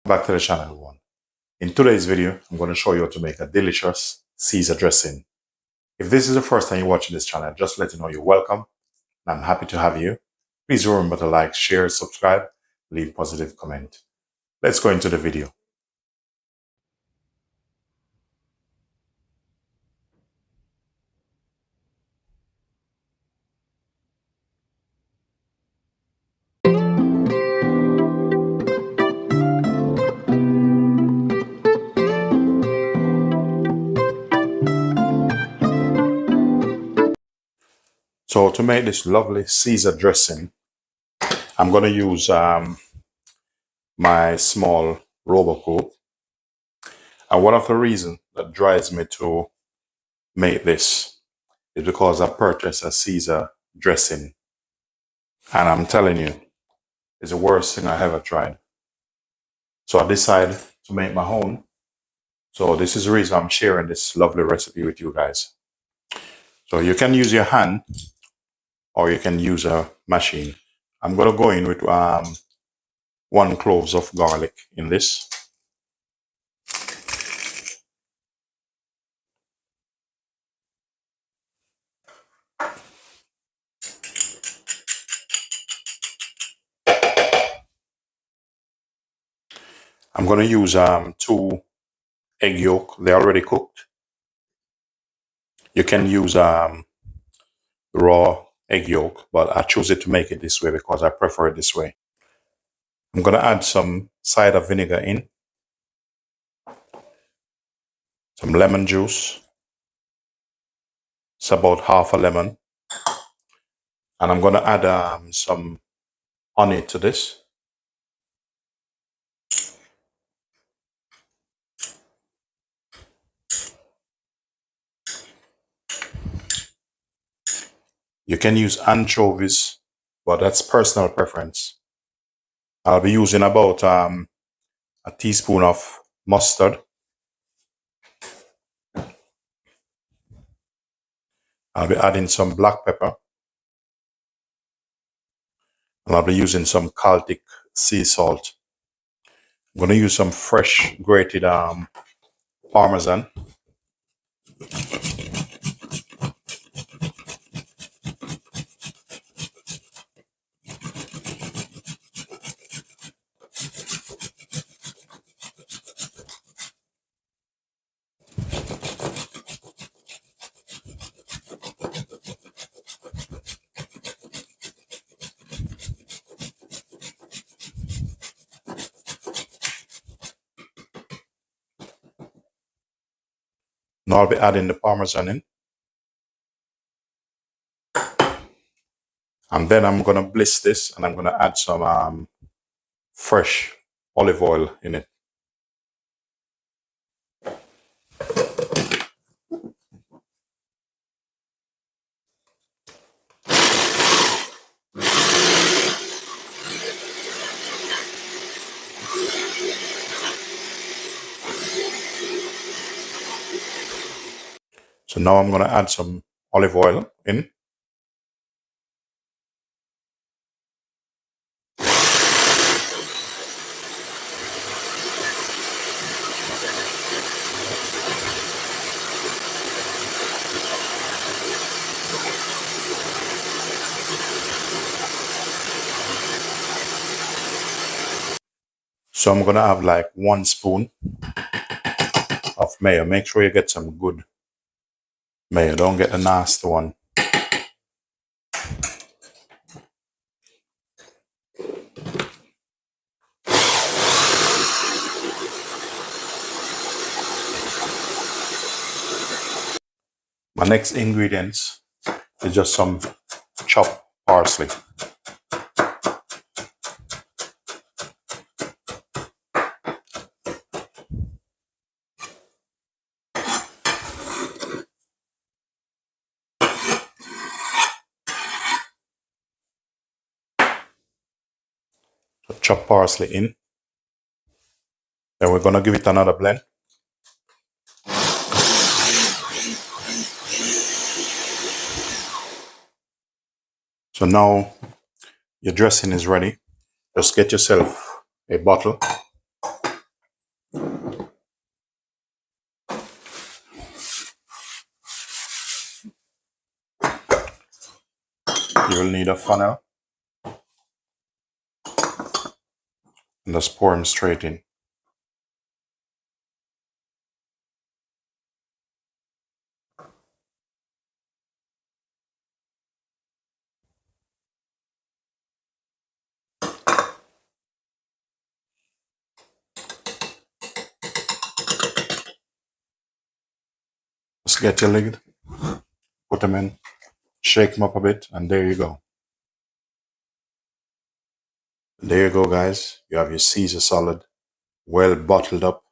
Back to the channel, everyone. In today's video, I'm going to show you how to make a delicious Caesar dressing. If this is the first time you're watching this channel, just let you know you're welcome. And I'm happy to have you. Please remember to like, share, subscribe, leave positive comment. Let's go into the video. So to make this lovely Caesar dressing, I'm going to use my small Robocop. And one of the reasons that drives me to make this is because I purchased a Caesar dressing. And I'm telling you, it's the worst thing I ever tried. So I decided to make my own. So this is the reason I'm sharing this lovely recipe with you guys. So you can use your hand or you can use a machine. I'm going to go in with 1 clove of garlic in this. I'm going to use 2 egg yolk. They're already cooked. You can use raw egg yolk, but I choose it to make it this way because I prefer it this way. I'm going to add some cider vinegar in, some lemon juice. It's about half a lemon. And I'm going to add some honey to this. You can use anchovies, but that's personal preference. I'll be using about a teaspoon of mustard. I'll be adding some black pepper. And I'll be using some Celtic sea salt. I'm going to use some fresh grated Parmesan. Now I'll be adding the Parmesan in. And then I'm going to bliss this and I'm going to add some fresh olive oil in it. So now I'm going to add some olive oil in. So I'm going to have like 1 spoon of mayo. Make sure you get some good mayo. Don't get the nasty one. My next ingredients is just some chopped parsley. So chop parsley in. Then we're going to give it another blend. So now your dressing is ready. Just get yourself a bottle You'll need a funnel and just pour them straight in. Just get your lid, put them in, shake them up a bit, and there you go. There you go, guys. You have your Caesar salad well bottled up